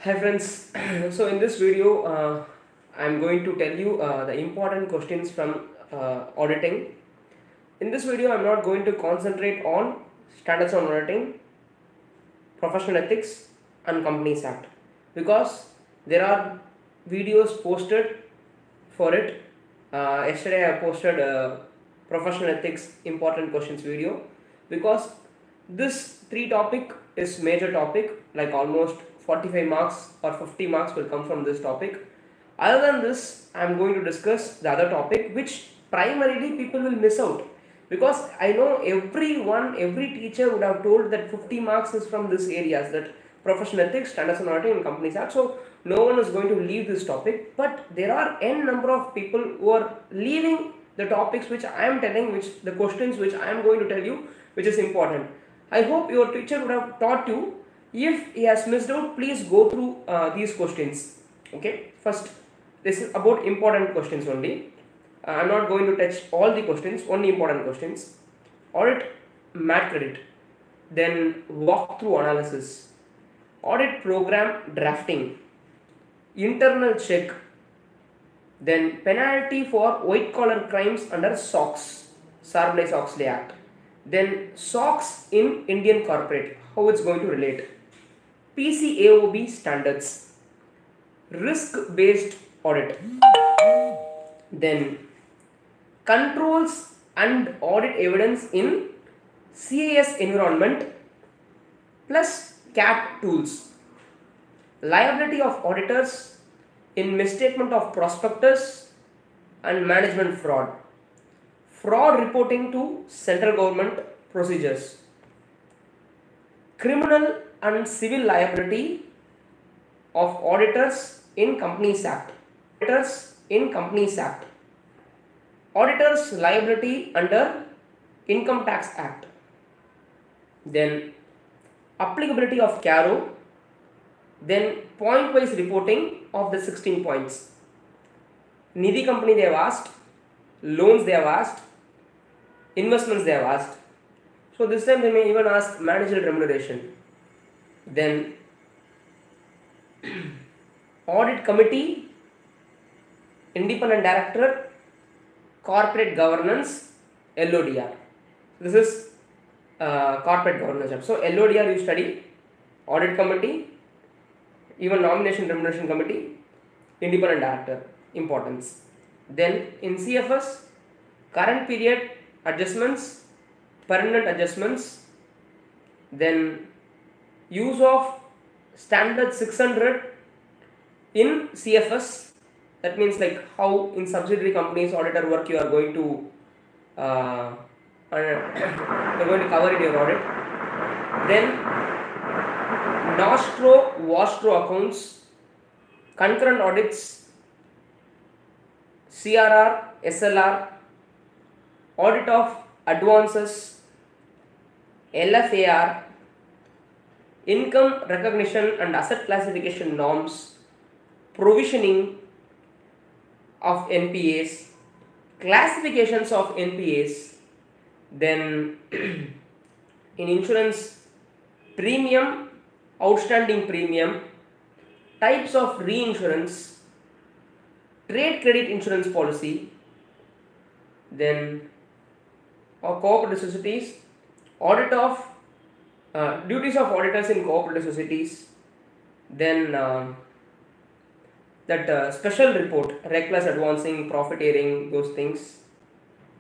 Hi friends, so in this video I'm going to tell you the important questions from auditing. In this video I'm not going to concentrate on standards on auditing, professional ethics and companies act because there are videos posted for it. Yesterday I posted a professional ethics important questions video because this three topic is major topic, like almost 45 marks or 50 marks will come from this topic. Other than this, I am going to discuss the other topic which primarily people will miss out, because I know every teacher would have told that 50 marks is from this areas, that professional ethics, standards and auditing and companies act. So no one is going to leave this topic, but there are n number of people who are leaving the topics which I am telling, which the questions which I am going to tell you, which is important. I hope your teacher would have taught you. If he has missed out, please go through these questions. Okay, first, this is about important questions only. I'm not going to touch all the questions, only important questions. Audit MAT credit, then walkthrough analysis, audit program drafting, internal check, then penalty for white collar crimes under SOX, Sarbanes-Oxley Act, then SOX in Indian corporate, how it's going to relate, PCAOB standards, risk-based audit, then controls and audit evidence in CAS environment plus CAT tools, liability of auditors in misstatement of prospectus and management fraud, fraud reporting to central government procedures, criminal and civil liability of auditors in Companies Act, auditors liability under Income Tax Act, then applicability of CARO, then point wise reporting of the 16 points. Nidhi company they have asked, loans they have asked, investments they have asked. So this time they may even ask managerial remuneration. Then audit committee, independent director, corporate governance, LODR. This is corporate governance. So LODR you study, audit committee, even nomination remuneration committee, independent director, importance. Then in CFS, current period adjustments, permanent adjustments, then use of standard 600 in CFS, that means like how in subsidiary companies auditor work you are going to you're going to cover in your audit. Then Nostro, Wastro accounts, concurrent audits, CRR, SLR, audit of advances, LFAR, income recognition and asset classification norms, provisioning of NPAs, classifications of NPAs, then in insurance, premium, outstanding premium, types of reinsurance, trade credit insurance policy, then cooperative societies, audit of duties of auditors in cooperative societies, then that special report, reckless advancing, profiteering, those things,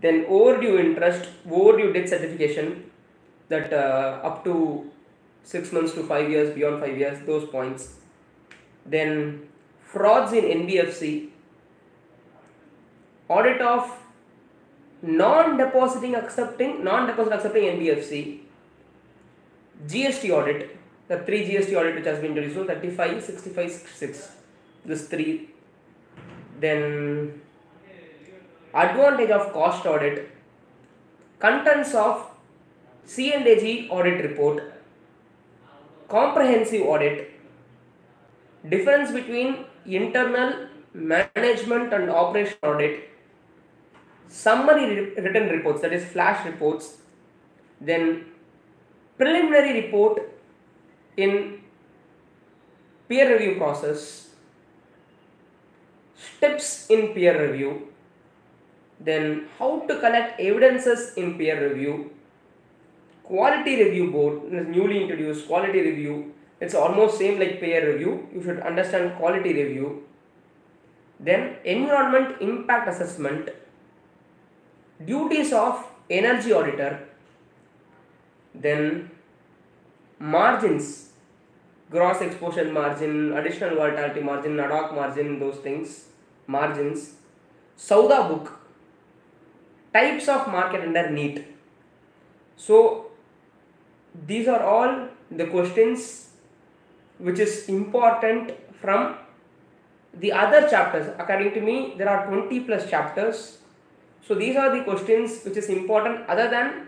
then overdue interest, overdue debt certification, that up to 6 months to 5 years, beyond 5 years, those points, then frauds in NBFC, audit of non-deposit accepting NBFC, GST audit, the 3 GST audit which has been introduced, so 35, 65, 66, this 3, then advantage of cost audit, contents of C&AG audit report, comprehensive audit, difference between internal, management and operation audit, summary written reports, that is flash reports, then preliminary report in peer review process, steps in peer review, then how to collect evidences in peer review, quality review board, newly introduced quality review. It's almost same like peer review. You should understand quality review. Then environment impact assessment, duties of energy auditor, then margins, gross exposure margin, additional volatility margin, ad hoc margin, those things, margins, Sauda book, types of market under NEET. So these are all the questions which is important from the other chapters. According to me, there are 20 plus chapters. So these are the questions which is important other than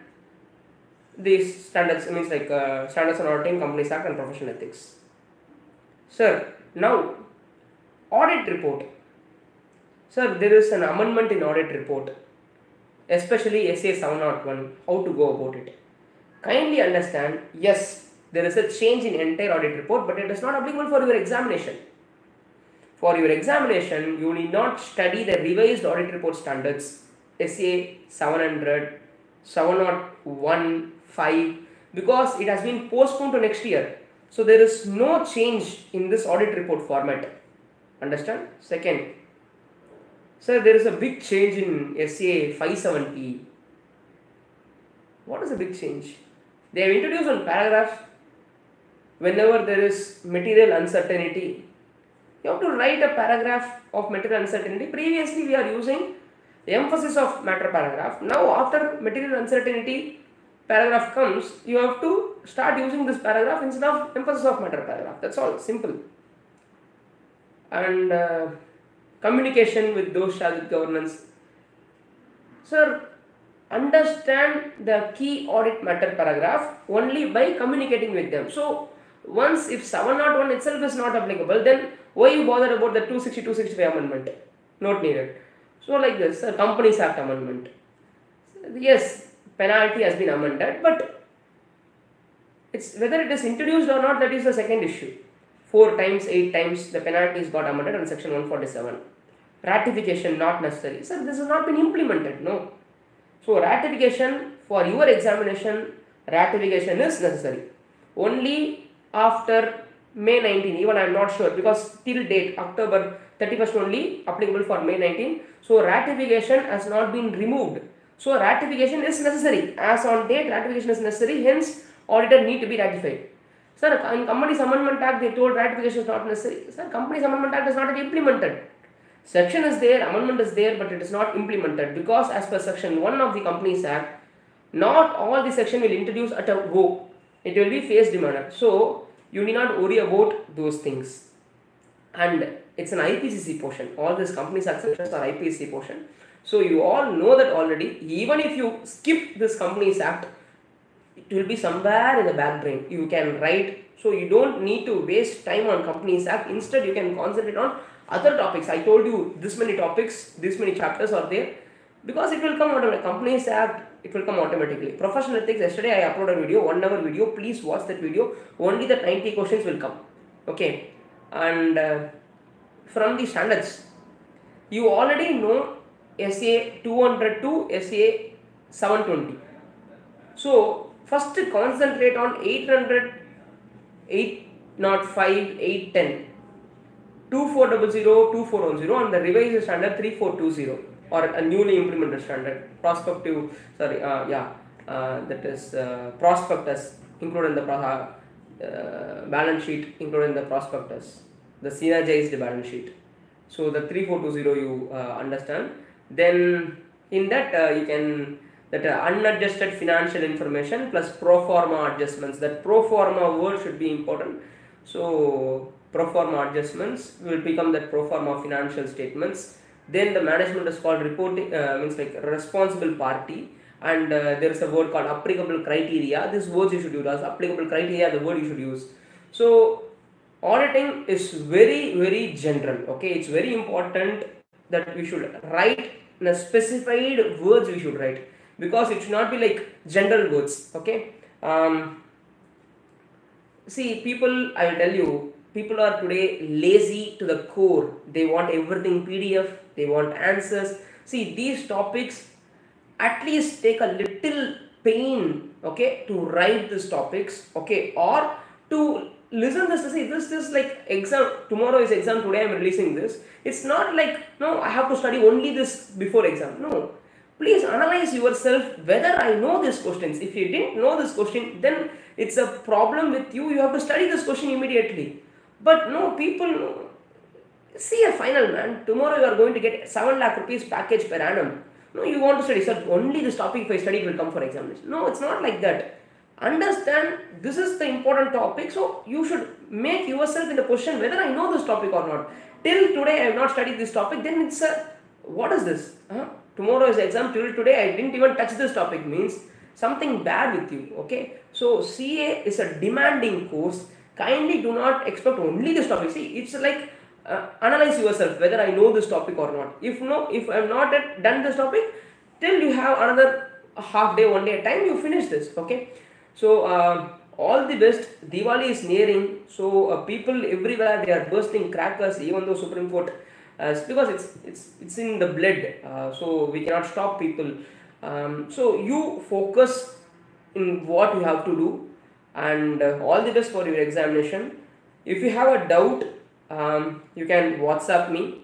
these standards, means like standards on auditing, Companies Act and professional ethics. Sir, now audit report. Sir, there is an amendment in audit report, especially SA 701, how to go about it. Kindly understand, yes, there is a change in entire audit report, but it is not applicable for your examination. For your examination, you need not study the revised audit report standards, SA 700, 701, 5, because it has been postponed to next year. So there is no change in this audit report format. Understand? Second, sir, there is a big change in SA 570. What is a big change? They have introduced one paragraph. Whenever there is material uncertainty, you have to write a paragraph of material uncertainty. Previously, we are using the emphasis of matter paragraph. Now, after material uncertainty paragraph comes, you have to start using this paragraph instead of emphasis of matter paragraph. That's all, simple. And communication with those charged with governance. Sir, understand the key audit matter paragraph only by communicating with them. So, once if 701 itself is not applicable, then why you bother about the 260, 265 amendment? Not needed. So, like this, Companies Act amendment. Yes, penalty has been amended, but it's whether it is introduced or not, that is the second issue. 4 times, 8 times the penalties got amended on section 147. Ratification not necessary. Sir, this has not been implemented, no. So ratification for your examination, ratification is necessary. Only after May 19, even I am not sure, because till date October 31st only applicable for May 19. So ratification has not been removed. So ratification is necessary. As on date, ratification is necessary. Hence, auditor need to be ratified. Sir, in Companies Amendment Act, they told ratification is not necessary. Sir, Companies Amendment Act is not yet implemented. Section is there, amendment is there, but it is not implemented because as per section 1 of the Companies Act, not all the section will introduce at a go. It will be phased manner. So, you need not worry about those things. And it's an IPCC portion. All these Companies Act sections are IPCC portion. So, you all know that already. Even if you skip this Companies Act, it will be somewhere in the back brain. You can write. So, you don't need to waste time on Companies Act. Instead, you can concentrate on other topics. I told you this many topics, this many chapters are there, because it will come automatically. Companies Act, it will come automatically. Professional ethics, yesterday I uploaded a video, 1 hour video. Please watch that video. Only the 90 questions will come. Okay. And from the standards, you already know SA 200 to SA 720. So, first concentrate on 800, 805, 810. 2400, 2410 and the revised standard 3420 or a newly implemented standard. Prospective, that is prospectus included in the balance sheet, included in the prospectus, the synergized balance sheet. So the 3420 you understand. Then in that you can, that unadjusted financial information plus pro forma adjustments. That pro forma word should be important. So pro forma adjustments will become that pro forma financial statements. Then the management is called reporting, means like responsible party, and there is a word called applicable criteria. This words you should use as applicable criteria, the word you should use. So auditing is very, very general. Okay, it's very important that we should write in a specified words we should write, because it should not be like general words. Okay. See, people, I will tell you, people are today lazy to the core. They want everything PDF, they want answers. See, these topics at least take a little pain, okay, to write these topics, okay, or to listen this. See, this is like exam. Tomorrow is exam. Today I'm releasing this. It's not like, no, I have to study only this before exam. No, please analyze yourself whether I know these questions. If you didn't know this question, then it's a problem with you. You have to study this question immediately. But no, people see a final, man. Tomorrow you are going to get 7 lakh rupees package per annum. No, you want to study, sir, only this topic if I study it will come for examination. No, it's not like that. Understand this is the important topic, so you should make yourself in the question whether I know this topic or not. Till today I have not studied this topic, then it's a, what is this? Tomorrow is exam, till today I didn't even touch this topic, means something bad with you, okay? So CA is a demanding course. Kindly do not expect only this topic. See, it's like analyze yourself whether I know this topic or not. If no, if I am not done this topic, till you have another half day, 1 day time, you finish this, okay? So all the best. Diwali is nearing, so people everywhere, they are bursting crackers, even though Supreme Court, because it's in the blood, so we cannot stop people. So you focus in what you have to do, and all the best for your examination. If you have a doubt, you can WhatsApp me.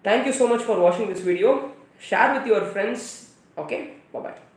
Thank you so much for watching this video. Share with your friends. Okay, bye bye.